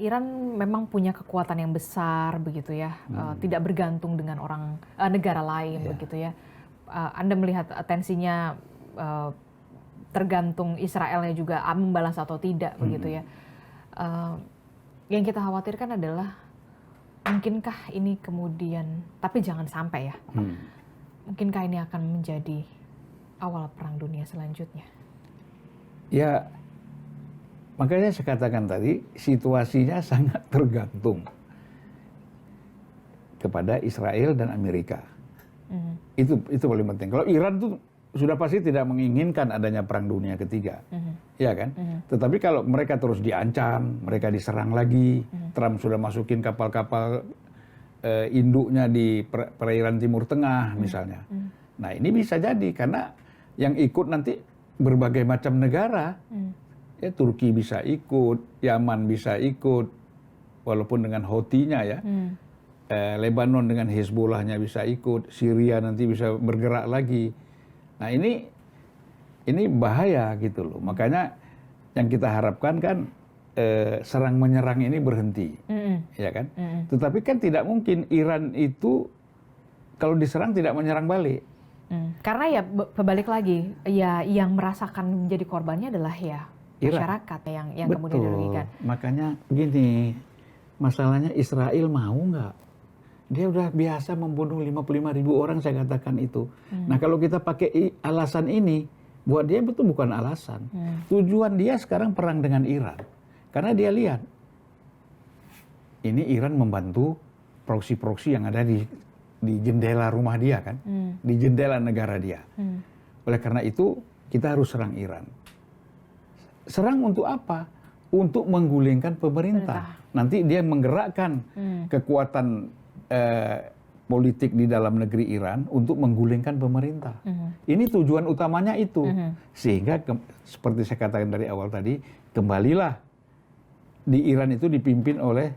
Iran memang punya kekuatan yang besar begitu ya, tidak bergantung dengan negara lain begitu ya. Anda melihat tensinya tergantung Israelnya juga membalas atau tidak begitu ya. Yang kita khawatirkan adalah mungkinkah ini kemudian, tapi jangan sampai ya, mungkinkah ini akan menjadi awal perang dunia selanjutnya? Ya, makanya saya katakan tadi, situasinya sangat tergantung kepada Israel dan Amerika. Itu paling penting. Kalau Iran tuh sudah pasti tidak menginginkan adanya perang dunia ketiga, ya kan? Tetapi kalau mereka terus diancam, mereka diserang lagi, Trump sudah masukin kapal-kapal induknya di perairan Timur Tengah misalnya. Nah ini bisa jadi karena yang ikut nanti berbagai macam negara. Ya, Turki bisa ikut, Yaman bisa ikut, walaupun dengan Houthi-nya ya. Lebanon dengan Hezbollahnya bisa ikut, Syria nanti bisa bergerak lagi. Nah ini bahaya gitu loh. Makanya yang kita harapkan kan serang menyerang ini berhenti, ya kan? Tetapi kan tidak mungkin Iran itu kalau diserang tidak menyerang balik. Karena ya balik lagi, ya yang merasakan menjadi korbannya adalah ya masyarakat yang kemudian dirugikan. Makanya gini, masalahnya Israel mau nggak? Dia udah biasa membunuh 55.000 orang, saya katakan itu. Nah kalau kita pakai alasan ini, buat dia itu bukan alasan. Tujuan dia sekarang perang dengan Iran. Karena dia lihat, ini Iran membantu proksi-proksi yang ada di jendela rumah dia kan. Di jendela negara dia. Oleh karena itu, kita harus serang Iran. Serang untuk apa? Untuk menggulingkan pemerintah. Nanti dia menggerakkan kekuatan politik di dalam negeri Iran untuk menggulingkan pemerintah. Ini tujuan utamanya itu. Sehingga seperti saya katakan dari awal tadi, kembalilah di Iran itu dipimpin oleh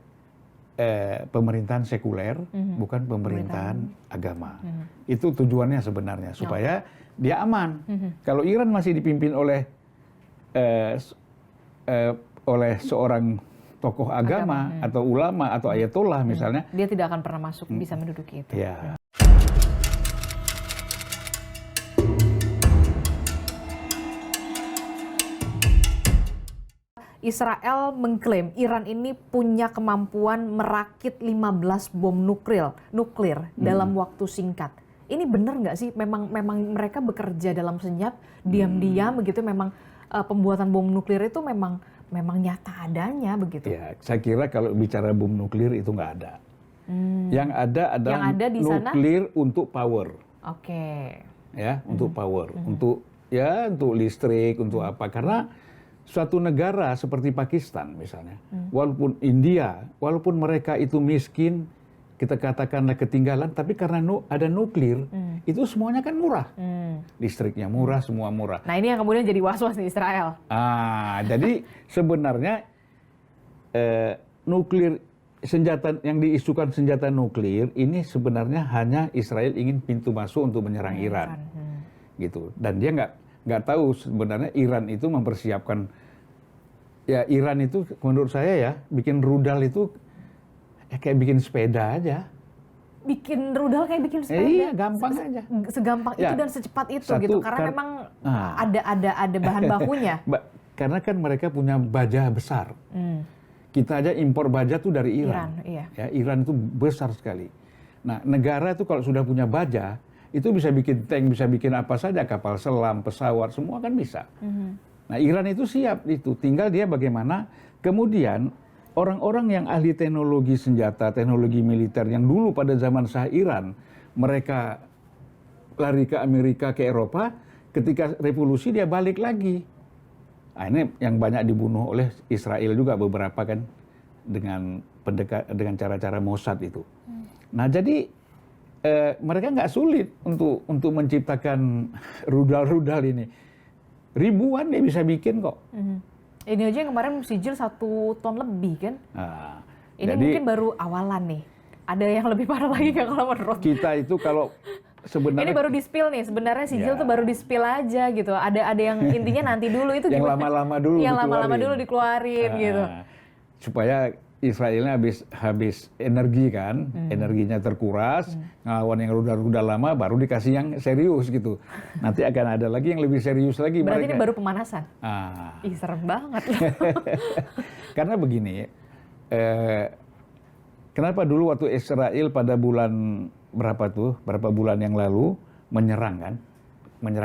pemerintahan sekuler, bukan pemerintahan agama. Itu tujuannya sebenarnya, supaya dia aman. Kalau Iran masih dipimpin oleh seorang tokoh agama atau ulama atau ayatollah misalnya, dia tidak akan pernah masuk bisa menduduki itu. Ya. Israel mengklaim Iran ini punya kemampuan merakit 15 bom nuklir dalam waktu singkat. Ini benar nggak sih? Memang mereka bekerja dalam senyap, diam-diam begitu. Memang pembuatan bom nuklir itu memang nyata adanya begitu. Ya, saya kira kalau bicara bom nuklir itu nggak ada. Yang ada adalah nuklir untuk power. Oke. Ya, untuk power, untuk listrik, untuk apa? Karena suatu negara seperti Pakistan misalnya, walaupun India, walaupun mereka itu miskin, kita katakanlah ketinggalan, tapi karena ada nuklir, itu semuanya kan murah. Listriknya murah, semua murah. Nah ini yang kemudian jadi was-was di Israel. Jadi sebenarnya nuklir, senjata yang diisukan senjata nuklir ini sebenarnya hanya Israel ingin pintu masuk untuk menyerang Iran. Gitu. Dan dia nggak tahu sebenarnya Iran itu mempersiapkan, ya Iran itu menurut saya ya, bikin rudal itu kayak bikin sepeda aja. Bikin rudal kayak bikin sepeda? Iya, gampang aja. Segampang itu dan secepat itu gitu. Karena memang ada bahan bakunya. Karena kan mereka punya baja besar. Kita aja impor baja tuh dari Iran. Ya, Iran itu besar sekali. Nah, negara itu kalau sudah punya baja, itu bisa bikin tank, bisa bikin apa saja, kapal selam, pesawat, semua kan bisa. Nah, Iran itu siap itu. Tinggal dia bagaimana kemudian orang-orang yang ahli teknologi senjata, teknologi militer yang dulu pada zaman Shah Iran, mereka lari ke Amerika, ke Eropa, ketika revolusi dia balik lagi. Nah, ini yang banyak dibunuh oleh Israel juga beberapa kan, dengan cara-cara Mossad itu. Nah, jadi mereka nggak sulit untuk menciptakan rudal-rudal ini. Ribuan dia bisa bikin kok. Ini aja yang kemarin sijil 1 ton lebih kan? Ini Jadi, mungkin baru awalan nih. Ada yang lebih parah lagi nggak kalau menurut? Kita itu kalau sebenarnya ini baru di-spill nih. Sebenarnya sijil tuh baru di-spill aja gitu. Ada yang intinya nanti dulu itu yang gimana? lama-lama dulu yang lama-lama dulu dikeluarin gitu. supaya Israelnya habis energi kan, energinya terkuras, ngelawan yang rudal-rudal lama baru dikasih yang serius gitu. Nanti akan ada lagi yang lebih serius lagi. Berarti mereka. ini baru pemanasan? Ah. Ih, serem banget. Karena begini, kenapa dulu waktu Israel pada bulan berapa bulan yang lalu menyerang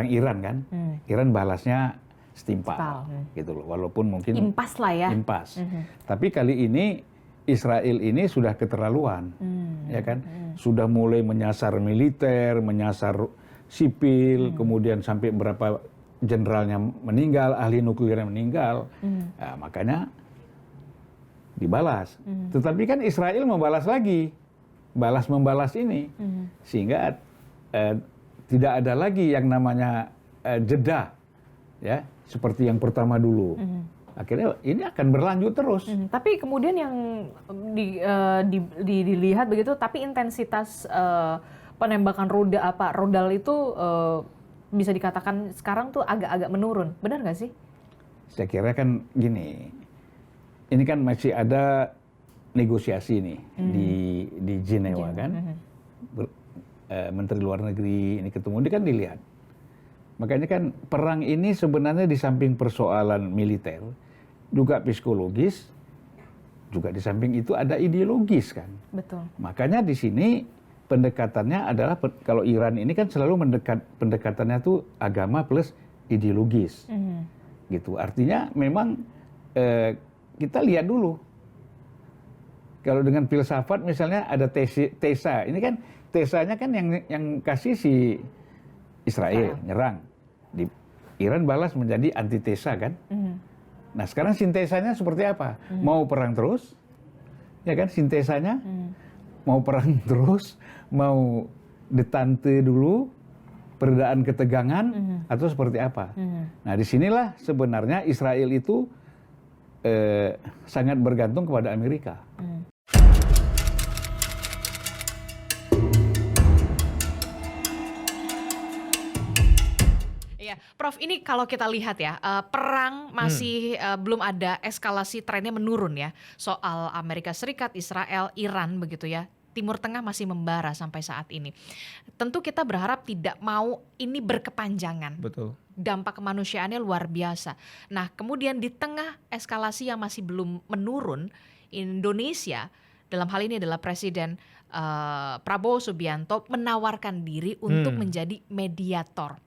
Iran kan? Iran balasnya setimpal, gitu loh. Walaupun mungkin impas lah ya. Impas. Tapi kali ini Israel ini sudah keterlaluan, ya kan? Sudah mulai menyasar militer, menyasar sipil, kemudian sampai berapa jenderalnya meninggal, ahli nuklirnya meninggal. Nah, makanya dibalas. Tetapi kan Israel membalas lagi, membalas ini, sehingga tidak ada lagi yang namanya jeda, ya, seperti yang pertama dulu. Akhirnya ini akan berlanjut terus. Tapi kemudian yang dilihat begitu, tapi intensitas penembakan rudal itu bisa dikatakan sekarang tuh agak-agak menurun, benar nggak sih? Saya kira kan gini, ini kan masih ada negosiasi nih di Jenewa kan, Menteri Luar Negeri ini ketemu, ini kan dilihat. Makanya kan perang ini sebenarnya di samping persoalan militer, juga psikologis, juga di samping itu ada ideologis kan. Betul. Makanya di sini pendekatannya adalah, kalau Iran ini kan selalu pendekatannya tuh agama plus ideologis. Gitu. Artinya memang kita lihat dulu. Kalau dengan filsafat misalnya ada Tesa, ini kan Tesanya kan yang kasih si Israel nyerang. Di Iran balas menjadi antitesa kan. Nah sekarang sintesanya seperti apa? Mau perang terus, ya kan sintesanya? Mau perang terus, mau detente dulu, peredaan ketegangan, atau seperti apa? Nah disinilah sebenarnya Israel itu sangat bergantung kepada Amerika. Prof, ini kalau kita lihat ya, perang masih belum ada eskalasi, trennya menurun ya. Soal Amerika Serikat, Israel, Iran begitu ya. Timur Tengah masih membara sampai saat ini. Tentu kita berharap tidak mau ini berkepanjangan. Betul. Dampak kemanusiaannya luar biasa. Nah, kemudian di tengah eskalasi yang masih belum menurun, Indonesia dalam hal ini adalah Presiden Prabowo Subianto menawarkan diri untuk menjadi mediator.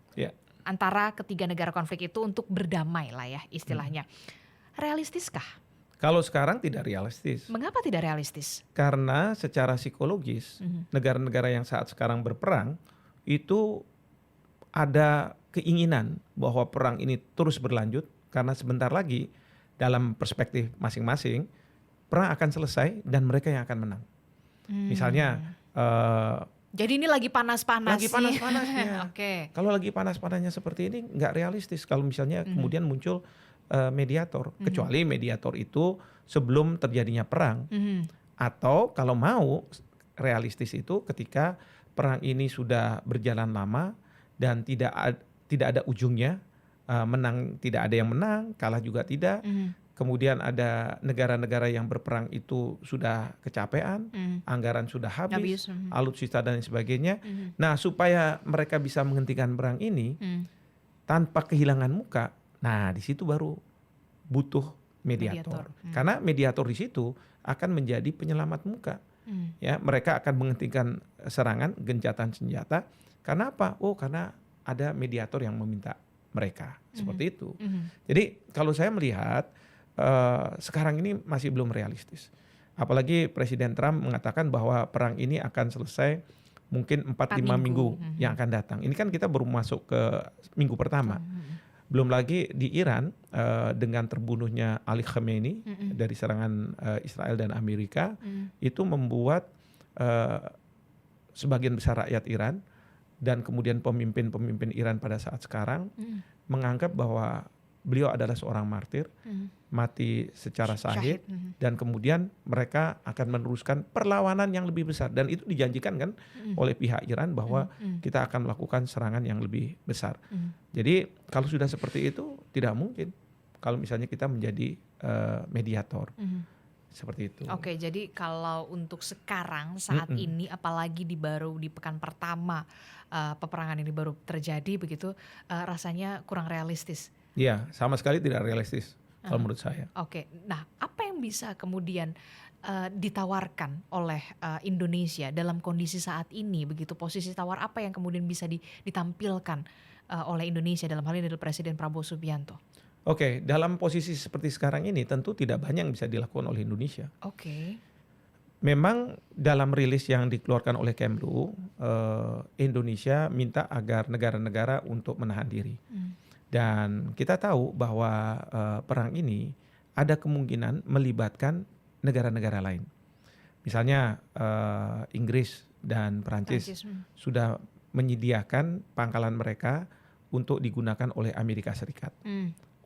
Antara ketiga negara konflik itu untuk berdamai lah ya istilahnya. Realistiskah? Kalau sekarang tidak realistis. Mengapa tidak realistis? Karena secara psikologis negara-negara yang saat sekarang berperang itu ada keinginan bahwa perang ini terus berlanjut karena sebentar lagi dalam perspektif masing-masing perang akan selesai dan mereka yang akan menang. Misalnya jadi ini lagi panas-panas. Lagi panas-panasnya. Oke. Kalau lagi panas-panasnya seperti ini nggak realistis kalau misalnya kemudian muncul mediator. Kecuali mediator itu sebelum terjadinya perang. Atau kalau mau realistis itu ketika perang ini sudah berjalan lama dan tidak ada ujungnya. Menang tidak ada yang menang, kalah juga tidak. Kemudian ada negara-negara yang berperang itu sudah kecapean, anggaran sudah habis, alutsista dan sebagainya. Nah, supaya mereka bisa menghentikan perang ini tanpa kehilangan muka, nah di situ baru butuh mediator. Karena mediator di situ akan menjadi penyelamat muka. Ya, mereka akan menghentikan serangan, gencatan senjata. Karena apa? Oh, karena ada mediator yang meminta mereka seperti itu. Jadi kalau saya melihat sekarang ini masih belum realistis. Apalagi Presiden Trump mengatakan bahwa perang ini akan selesai mungkin 4-5 minggu yang akan datang. Ini kan kita baru masuk ke minggu pertama. Belum lagi di Iran dengan terbunuhnya Ali Khamenei dari serangan Israel dan Amerika itu membuat sebagian besar rakyat Iran dan kemudian pemimpin-pemimpin Iran pada saat sekarang menganggap bahwa beliau adalah seorang martir, mati secara syahid, dan kemudian mereka akan meneruskan perlawanan yang lebih besar. Dan itu dijanjikan kan oleh pihak Iran bahwa kita akan melakukan serangan yang lebih besar. Jadi kalau sudah seperti itu tidak mungkin kalau misalnya kita menjadi mediator. seperti itu. Oke, jadi kalau untuk sekarang saat ini, apalagi di pekan pertama peperangan ini baru terjadi begitu, rasanya kurang realistis. Iya, sama sekali tidak realistis kalau menurut saya. Oke, nah apa yang bisa kemudian ditawarkan oleh Indonesia dalam kondisi saat ini begitu? Posisi tawar apa yang kemudian bisa ditampilkan oleh Indonesia dalam hal ini dari Presiden Prabowo Subianto? Oke, dalam posisi seperti sekarang ini tentu tidak banyak yang bisa dilakukan oleh Indonesia. Oke. Memang dalam rilis yang dikeluarkan oleh Kemlu, Indonesia minta agar negara-negara untuk menahan diri. Dan kita tahu bahwa perang ini ada kemungkinan melibatkan negara-negara lain. Misalnya Inggris dan Perancis sudah menyediakan pangkalan mereka untuk digunakan oleh Amerika Serikat.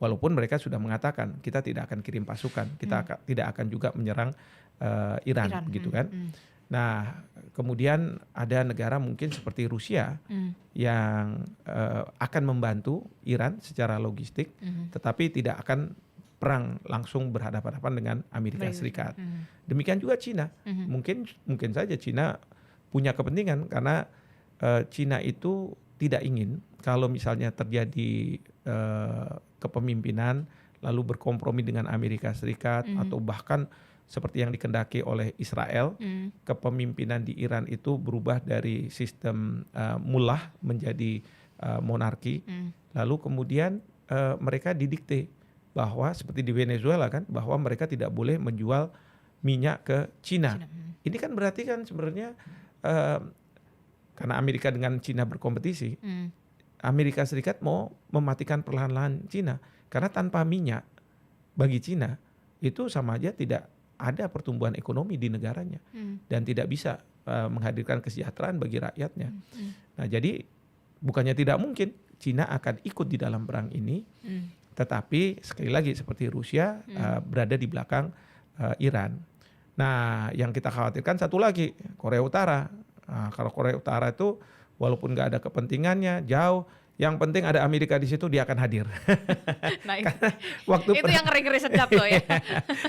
Walaupun mereka sudah mengatakan kita tidak akan kirim pasukan, kita tidak akan juga menyerang Iran, gitu kan. Nah, kemudian ada negara mungkin seperti Rusia yang akan membantu Iran secara logistik, tetapi tidak akan perang langsung berhadapan-hadapan dengan Amerika Serikat. Demikian juga Cina, mungkin saja Cina punya kepentingan karena Cina itu tidak ingin kalau misalnya terjadi kepemimpinan lalu berkompromi dengan Amerika Serikat atau bahkan seperti yang dikendaki oleh Israel, kepemimpinan di Iran itu berubah dari sistem mullah menjadi monarki, lalu kemudian mereka didikte bahwa seperti di Venezuela kan, bahwa mereka tidak boleh menjual minyak ke Cina. Ini kan berarti kan sebenarnya karena Amerika dengan Cina berkompetisi, Amerika Serikat mau mematikan perlahan-lahan Cina. Karena tanpa minyak bagi Cina itu sama aja tidak ada pertumbuhan ekonomi di negaranya. Dan tidak bisa menghadirkan kesejahteraan bagi rakyatnya. Nah, jadi bukannya tidak mungkin Cina akan ikut di dalam perang ini. Tetapi sekali lagi seperti Rusia berada di belakang Iran. Nah, yang kita khawatirkan satu lagi, Korea Utara. Nah, kalau Korea Utara itu walaupun nggak ada kepentingannya jauh, yang penting ada Amerika di situ, dia akan hadir. Nah, waktu itu yang ngeri-ngeri sedap tuh ya.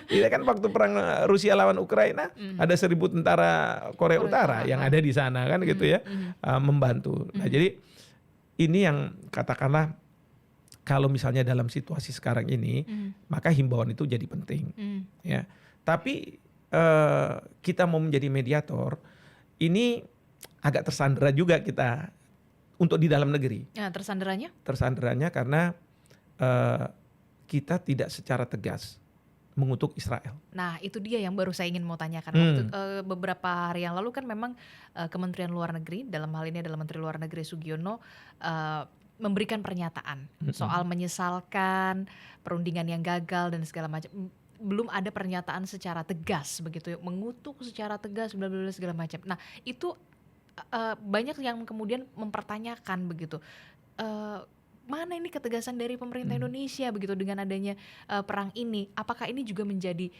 Iya kan waktu perang Rusia lawan Ukraina ada 1.000 tentara Korea Utara yang ada di sana kan gitu ya, membantu. Nah, jadi ini yang katakanlah kalau misalnya dalam situasi sekarang ini, maka himbauan itu jadi penting. Ya, tapi kita mau menjadi mediator, ini agak tersandera juga kita untuk di dalam negeri. Nah, tersanderanya? Tersanderanya karena kita tidak secara tegas mengutuk Israel. Nah, itu dia yang baru saya ingin mau tanyakan. Waktu beberapa hari yang lalu kan memang Kementerian Luar Negeri, dalam hal ini adalah Menteri Luar Negeri Sugiono, memberikan pernyataan soal menyesalkan perundingan yang gagal dan segala macam. Belum ada pernyataan secara tegas begitu, mengutuk secara tegas segala macam. Nah, itu banyak yang kemudian mempertanyakan begitu, mana ini ketegasan dari pemerintah Indonesia begitu dengan adanya perang ini? Apakah ini juga menjadi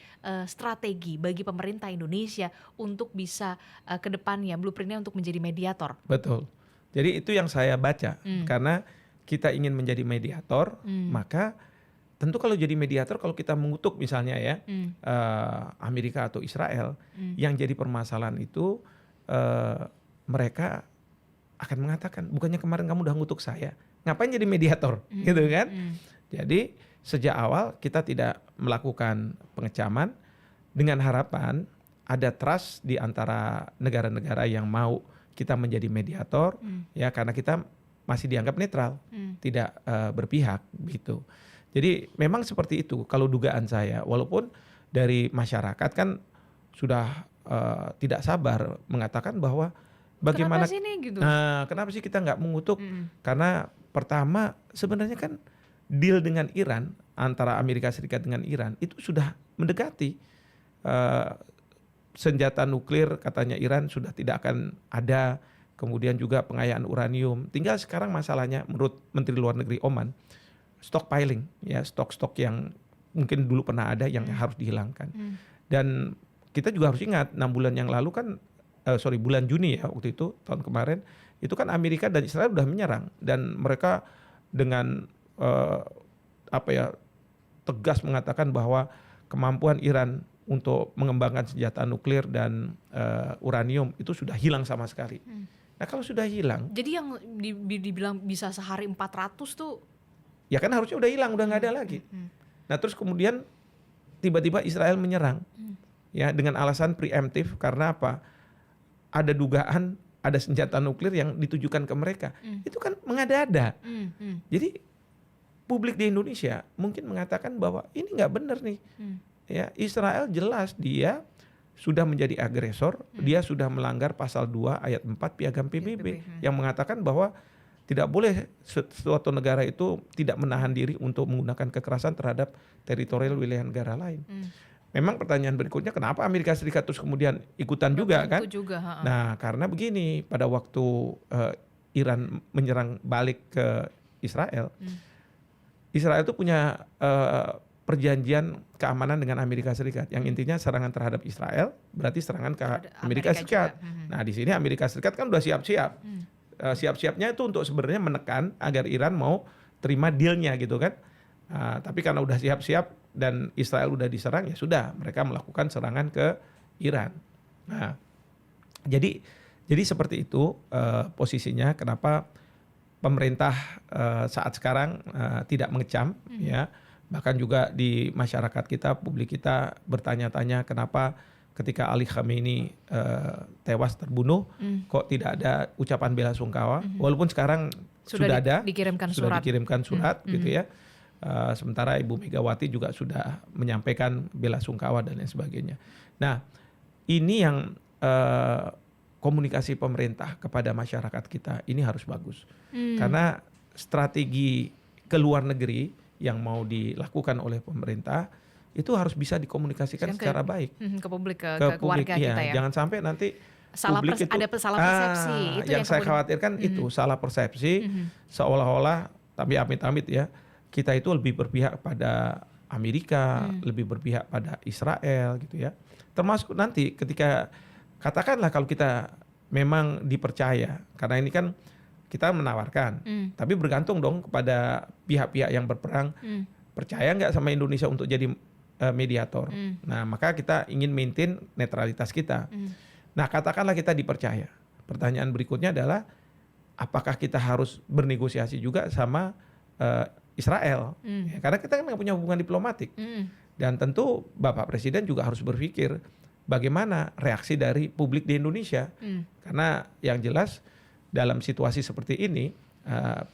strategi bagi pemerintah Indonesia untuk bisa ke depannya blueprintnya untuk menjadi mediator? Betul. Jadi itu yang saya baca, karena kita ingin menjadi mediator, maka tentu kalau jadi mediator, kalau kita mengutuk misalnya ya Amerika atau Israel, yang jadi permasalahan itu mereka akan mengatakan, bukannya kemarin kamu udah ngutuk saya, ngapain jadi mediator, gitu kan? Jadi sejak awal kita tidak melakukan pengecaman dengan harapan ada trust di antara negara-negara yang mau kita menjadi mediator, ya karena kita masih dianggap netral, tidak berpihak, gitu. Jadi memang seperti itu kalau dugaan saya, walaupun dari masyarakat kan sudah tidak sabar mengatakan bahwa bagaimana kenapa sih nih, gitu? Kenapa sih kita nggak mengutuk? Karena pertama sebenarnya kan deal dengan Iran, antara Amerika Serikat dengan Iran itu sudah mendekati, senjata nuklir katanya Iran sudah tidak akan ada, kemudian juga pengayaan uranium. Tinggal sekarang masalahnya menurut Menteri Luar Negeri Oman, stockpiling, ya stok-stok yang mungkin dulu pernah ada yang harus dihilangkan. Dan kita juga harus ingat 6 bulan yang lalu kan, bulan Juni ya waktu itu tahun kemarin, itu kan Amerika dan Israel sudah menyerang dan mereka dengan tegas mengatakan bahwa kemampuan Iran untuk mengembangkan senjata nuklir dan uranium itu sudah hilang sama sekali. Nah kalau sudah hilang, Jadi yang dibilang bisa sehari 400 tuh, ya kan harusnya udah hilang, udah nggak ada lagi. Nah terus kemudian tiba-tiba Israel menyerang, ya dengan alasan preemptif karena apa? Ada dugaan ada senjata nuklir yang ditujukan ke mereka. Itu kan mengada-ada. Jadi publik di Indonesia mungkin mengatakan bahwa ini nggak benar nih. Ya Israel jelas dia sudah menjadi agresor, dia sudah melanggar pasal 2 ayat 4 Piagam PBB yang mengatakan bahwa tidak boleh suatu negara itu tidak menahan diri untuk menggunakan kekerasan terhadap teritorial wilayah negara lain. Memang pertanyaan berikutnya kenapa Amerika Serikat terus kemudian ikutan juga kan? Nah karena begini, pada waktu Iran menyerang balik ke Israel, Israel itu punya perjanjian keamanan dengan Amerika Serikat yang intinya serangan terhadap Israel berarti serangan ke Amerika Serikat. Nah di sini Amerika Serikat kan udah siap-siap, siap-siapnya itu untuk sebenarnya menekan agar Iran mau terima dealnya gitu kan. Tapi karena udah siap-siap dan Israel udah diserang ya sudah mereka melakukan serangan ke Iran. Nah jadi seperti itu posisinya kenapa pemerintah saat sekarang tidak mengecam ya. Bahkan juga di masyarakat kita, publik kita bertanya-tanya kenapa ketika Ali Khamenei tewas terbunuh, kok tidak ada ucapan bela sungkawa, walaupun sekarang sudah ada, dikirimkan surat gitu ya. Sementara Ibu Megawati juga sudah menyampaikan bela sungkawa dan lain sebagainya. Nah, ini yang komunikasi pemerintah kepada masyarakat kita ini harus bagus, karena strategi ke luar negeri yang mau dilakukan oleh pemerintah itu harus bisa dikomunikasikan secara baik ke publik, ke keluarga publik, kita ya. Jangan sampai nanti publik itu ada salah persepsi. Itu yang saya khawatirkan itu salah persepsi, seolah-olah tapi amit-amit ya kita itu lebih berpihak pada Amerika, lebih berpihak pada Israel gitu ya. Termasuk nanti ketika katakanlah kalau kita memang dipercaya, karena ini kan kita menawarkan, tapi bergantung dong kepada pihak-pihak yang berperang, percaya nggak sama Indonesia untuk jadi mediator. Nah maka kita ingin maintain netralitas kita. Nah katakanlah kita dipercaya, pertanyaan berikutnya adalah apakah kita harus bernegosiasi juga sama Israel? Ya, karena kita kan nggak punya hubungan diplomatik. Dan tentu Bapak Presiden juga harus berpikir bagaimana reaksi dari publik di Indonesia. Karena yang jelas dalam situasi seperti ini,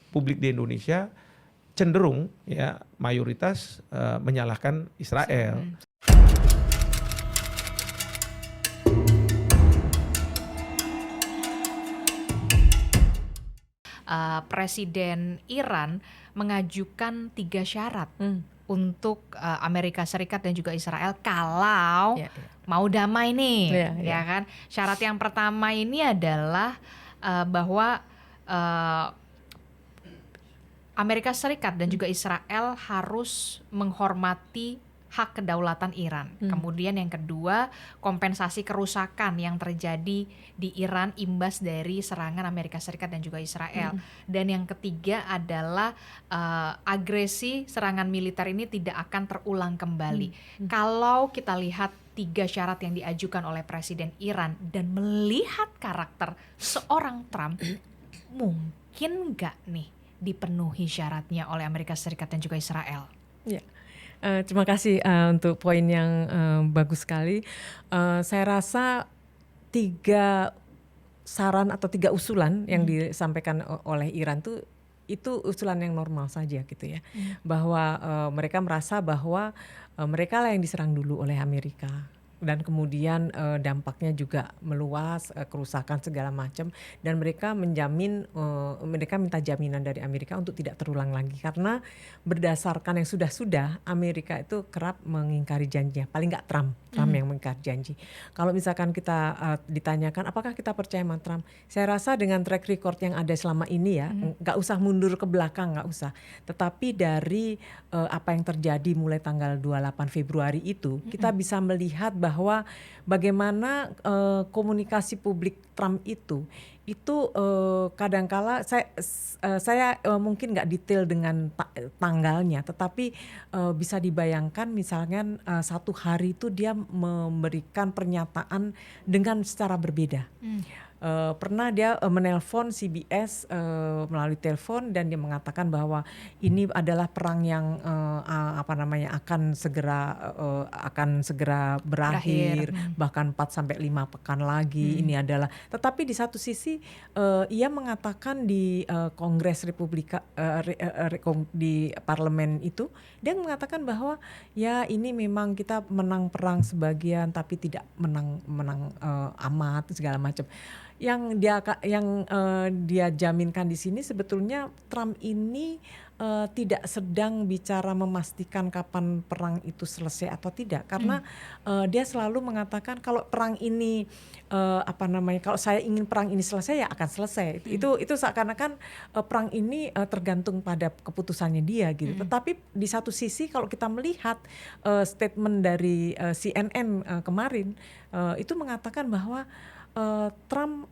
publik di Indonesia cenderung ya mayoritas menyalahkan Israel. Presiden Iran mengajukan 3 syarat untuk Amerika Serikat dan juga Israel kalau mau damai nih, ya kan? Syarat yang pertama ini adalah bahwa Amerika Serikat dan juga Israel harus menghormati hak kedaulatan Iran. Kemudian yang kedua, kompensasi kerusakan yang terjadi di Iran imbas dari serangan Amerika Serikat dan juga Israel. Dan yang ketiga adalah agresi serangan militer ini tidak akan terulang kembali. Kalau kita lihat 3 syarat yang diajukan oleh Presiden Iran dan melihat karakter seorang Trump, mungkin nggak nih dipenuhi syaratnya oleh Amerika Serikat dan juga Israel? Ya. Terima kasih untuk poin yang bagus sekali. Saya rasa 3 saran atau 3 usulan yang disampaikan oleh Iran itu usulan yang normal saja gitu ya. Bahwa mereka merasa bahwa mereka lah yang diserang dulu oleh Amerika. Dan kemudian dampaknya juga meluas, kerusakan segala macam, dan mereka mereka minta jaminan dari Amerika untuk tidak terulang lagi, karena berdasarkan yang sudah Amerika itu kerap mengingkari janjinya, paling nggak Trump yang mengingkari janji. Kalau misalkan kita ditanyakan apakah kita percaya sama Trump, saya rasa dengan track record yang ada selama ini ya, nggak usah mundur ke belakang, nggak usah, tetapi dari apa yang terjadi mulai tanggal 28 Februari itu kita bisa melihat bahwa bagaimana komunikasi publik Trump itu kadangkala saya mungkin nggak detail dengan tanggalnya, tetapi bisa dibayangkan misalnya satu hari itu dia memberikan pernyataan dengan secara berbeda. Pernah dia menelpon CBS melalui telepon dan dia mengatakan bahwa ini adalah perang yang akan segera berakhir. Bahkan 4 sampai 5 pekan lagi. Ini adalah, tetapi di satu sisi ia mengatakan di Kongres Republika di parlemen itu, dia mengatakan bahwa ya ini memang kita menang perang sebagian tapi tidak menang amat segala macam. Yang dia jaminkan di sini sebetulnya Trump ini tidak sedang bicara memastikan kapan perang itu selesai atau tidak, karena dia selalu mengatakan kalau perang ini kalau saya ingin perang ini selesai ya akan selesai. Itu seakan-akan perang ini tergantung pada keputusannya dia gitu. Tetapi di satu sisi kalau kita melihat statement dari CNN kemarin itu mengatakan bahwa Trump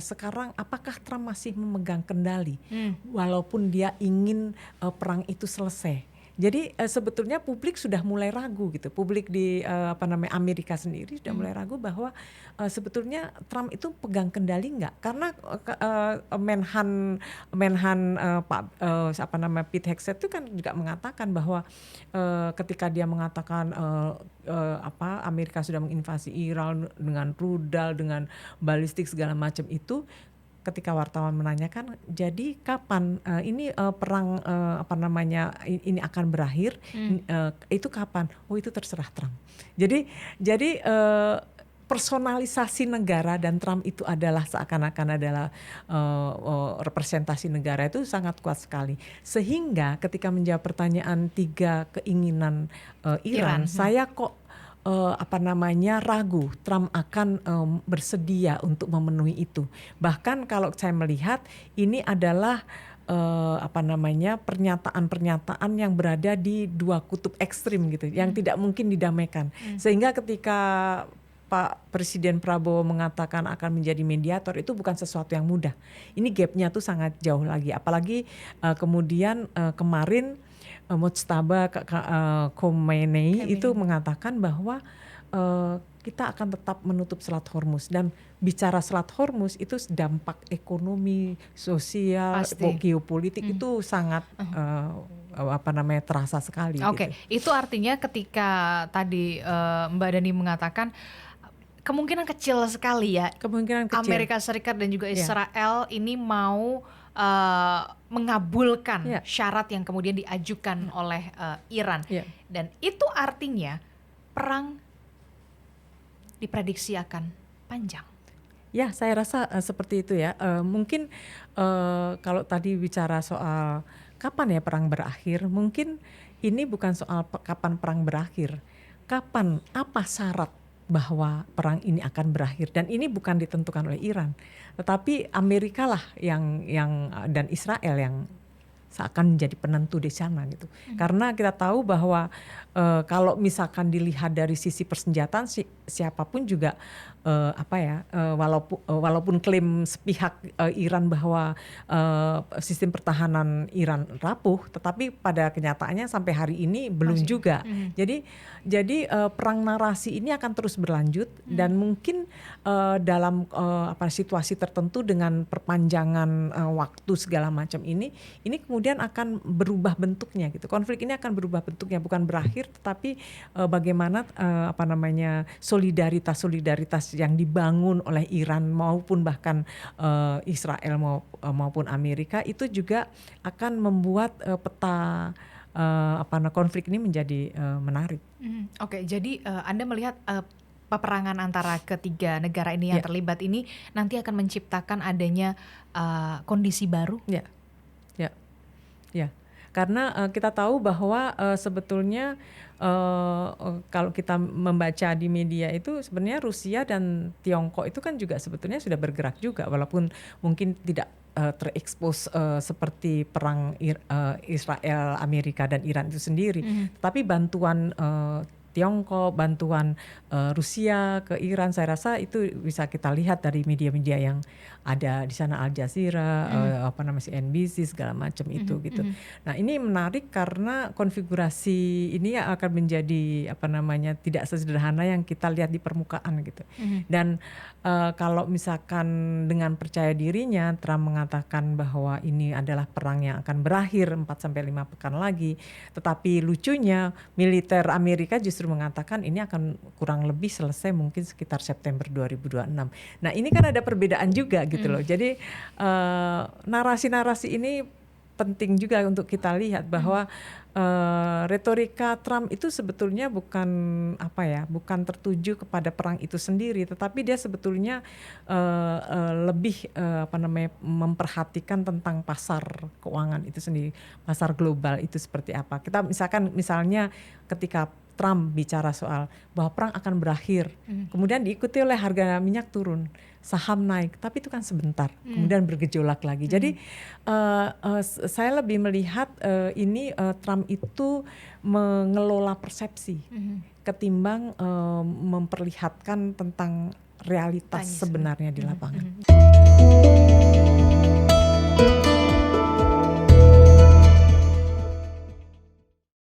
sekarang apakah Trump masih memegang kendali walaupun dia ingin perang itu selesai. Jadi sebetulnya publik sudah mulai ragu gitu. Publik di Amerika sendiri sudah mulai ragu bahwa sebetulnya Trump itu pegang kendali nggak? Karena Menhan Pete Hegseth itu kan juga mengatakan bahwa ketika dia mengatakan Amerika sudah menginvasi Iran dengan rudal, dengan balistik segala macam itu, ketika wartawan menanyakan, jadi kapan ini perang ini akan berakhir? Itu kapan? Oh, itu terserah Trump. Jadi personalisasi negara dan Trump itu adalah seakan-akan adalah representasi negara itu sangat kuat sekali. Sehingga ketika menjawab pertanyaan 3 keinginan Iran. Saya kok ragu Trump akan bersedia untuk memenuhi itu. Bahkan kalau saya melihat ini adalah pernyataan-pernyataan yang berada di 2 kutub ekstrim gitu, yang tidak mungkin didamaikan. Sehingga ketika Pak Presiden Prabowo mengatakan akan menjadi mediator, itu bukan sesuatu yang mudah. Ini gapnya tuh sangat jauh lagi. Apalagi kemudian kemarin Mujtaba Khomeini itu mengatakan bahwa kita akan tetap menutup Selat Hormuz, dan bicara Selat Hormuz itu dampak ekonomi, sosial, geopolitik itu sangat terasa sekali. Oke, gitu. Itu artinya ketika tadi Mbak Dani mengatakan kemungkinan kecil sekali ya, kemungkinan kecil. Amerika Serikat dan juga Israel ini mau mengabulkan syarat yang kemudian diajukan oleh Iran, dan itu artinya perang diprediksi akan panjang. Ya, saya rasa seperti itu ya. Mungkin kalau tadi bicara soal kapan ya perang berakhir, mungkin ini bukan soal kapan perang berakhir, kapan, apa syarat bahwa perang ini akan berakhir, dan ini bukan ditentukan oleh Iran, tetapi Amerika lah yang dan Israel yang seakan menjadi penentu di sana gitu. Karena kita tahu bahwa kalau misalkan dilihat dari sisi persenjataan, siapapun juga walaupun klaim sepihak Iran bahwa sistem pertahanan Iran rapuh, tetapi pada kenyataannya sampai hari ini belum juga. Jadi perang narasi ini akan terus berlanjut, dan mungkin dalam situasi tertentu dengan perpanjangan waktu segala macam ini kemudian akan berubah bentuknya gitu. Konflik ini akan berubah bentuknya, bukan berakhir, tetapi bagaimana solidaritas yang dibangun oleh Iran maupun bahkan Israel maupun Amerika itu juga akan membuat peta konflik ini menjadi menarik. Oke, jadi Anda melihat peperangan antara ketiga negara ini yang terlibat ini nanti akan menciptakan adanya kondisi baru? Ya, karena kita tahu bahwa sebetulnya kalau kita membaca di media itu sebenarnya Rusia dan Tiongkok itu kan juga sebetulnya sudah bergerak juga, walaupun mungkin tidak terekspos seperti perang Israel, Amerika dan Iran itu sendiri. Tapi bantuan Tiongkok, bantuan Rusia ke Iran, saya rasa itu bisa kita lihat dari media-media yang ada di sana, Al Jazeera, CNBC segala macam itu gitu. Nah, ini menarik karena konfigurasi ini akan menjadi tidak sesederhana yang kita lihat di permukaan gitu. Dan kalau misalkan dengan percaya dirinya Trump mengatakan bahwa ini adalah perang yang akan berakhir 4 sampai 5 pekan lagi, tetapi lucunya militer Amerika justru mengatakan ini akan kurang lebih selesai mungkin sekitar September 2026. Nah, ini kan ada perbedaan juga gitu loh. Jadi narasi-narasi ini penting juga untuk kita lihat bahwa retorika Trump itu sebetulnya bukan tertuju kepada perang itu sendiri, tetapi dia sebetulnya lebih memperhatikan tentang pasar keuangan itu sendiri, pasar global itu seperti apa. Kita misalnya ketika Trump bicara soal bahwa perang akan berakhir, kemudian diikuti oleh harga minyak turun, saham naik, tapi itu kan sebentar, kemudian bergejolak lagi. Jadi saya lebih melihat ini Trump itu mengelola persepsi ketimbang memperlihatkan tentang realitas sebenarnya di lapangan.